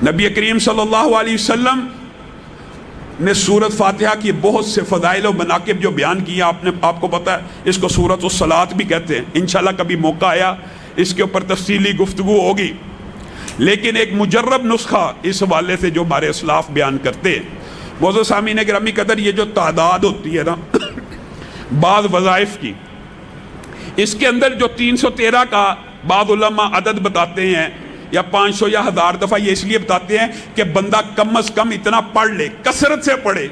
نبی کریم صلی اللہ علیہ وسلم نے سورت فاتحہ کی بہت سے فضائل و مناقب جو بیان کیا، آپ کو پتہ ہے اس کو سورت الصلاۃ بھی کہتے ہیں۔ انشاءاللہ کبھی موقع آیا اس کے اوپر تفصیلی گفتگو ہوگی، لیکن ایک مجرب نسخہ اس حوالے سے جو ہمارے اسلاف بیان کرتے ہیں۔ معزز سامعین گرامی قدر، یہ جو تعداد ہوتی ہے نا بعض وظائف کی، اس کے اندر جو 313 کا بعض علماء عدد بتاتے ہیں یا 500 یا 1000 دفعہ، یہ اس لیے بتاتے ہیں کہ بندہ کم از کم اتنا پڑھ لے، کثرت سے پڑھے۔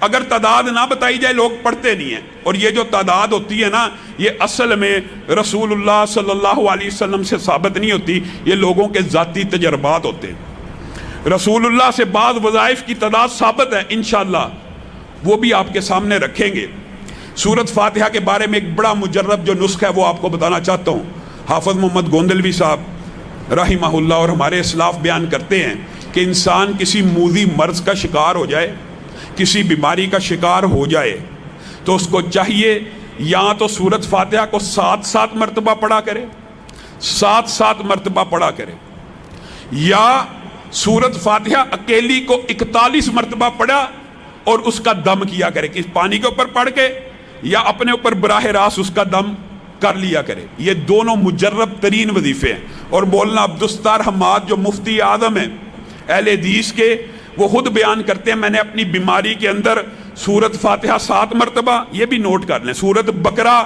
اگر تعداد نہ بتائی جائے لوگ پڑھتے نہیں ہیں، اور یہ جو تعداد ہوتی ہے نا یہ اصل میں رسول اللہ صلی اللہ علیہ وسلم سے ثابت نہیں ہوتی، یہ لوگوں کے ذاتی تجربات ہوتے ہیں۔ رسول اللہ سے بعض وظائف کی تعداد ثابت ہے، انشاءاللہ وہ بھی آپ کے سامنے رکھیں گے۔ سورت فاتحہ کے بارے میں ایک بڑا مجرب جو نسخہ ہے وہ آپ کو بتانا چاہتا ہوں۔ حافظ محمد گوندلوی صاحب رحمہ اللہ اور ہمارے اسلاف بیان کرتے ہیں کہ انسان کسی موذی مرض کا شکار ہو جائے، کسی بیماری کا شکار ہو جائے، تو اس کو چاہیے یا تو سورت فاتحہ کو 7 مرتبہ پڑھا کرے، 7 مرتبہ پڑھا کرے، یا سورت فاتحہ اکیلی کو 41 مرتبہ پڑھا اور اس کا دم کیا کرے، کہ پانی کے اوپر پڑھ کے یا اپنے اوپر براہ راست اس کا دم کر لیا کرے۔ یہ دونوں مجرب ترین وظیفے ہیں۔ اور مولانا عبدالستار حماد جو مفتی اعظم ہیں اہل حدیث کے، وہ خود بیان کرتے ہیں میں نے اپنی بیماری کے اندر سورت فاتحہ 7 مرتبہ، یہ بھی نوٹ کر لیں، سورت بقرہ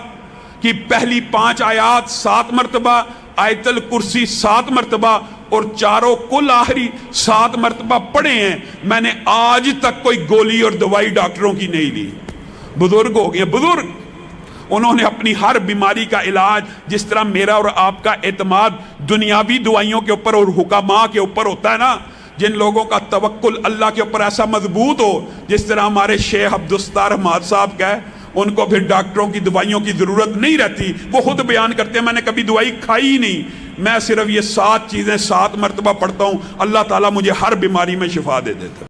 کی پہلی 5 آیات 7 مرتبہ، آیت الکرسی 7 مرتبہ، اور چاروں کل آخری 7 مرتبہ پڑھے ہیں۔ میں نے آج تک کوئی گولی اور دوائی ڈاکٹروں کی نہیں لی۔ بزرگ ہو گئے، بزرگ، انہوں نے اپنی ہر بیماری کا علاج، جس طرح میرا اور آپ کا اعتماد دنیاوی دوائیوں کے اوپر اور حکماء کے اوپر ہوتا ہے نا، جن لوگوں کا توکل اللہ کے اوپر ایسا مضبوط ہو، جس طرح ہمارے شیخ عبدالستار حماد صاحب کا ہے، ان کو پھر ڈاکٹروں کی دوائیوں کی ضرورت نہیں رہتی۔ وہ خود بیان کرتے ہیں میں نے کبھی دوائی کھائی ہی نہیں، میں صرف یہ 7 چیزیں 7 مرتبہ پڑھتا ہوں، اللہ تعالیٰ مجھے ہر بیماری میں شفا دے دیتا ہے۔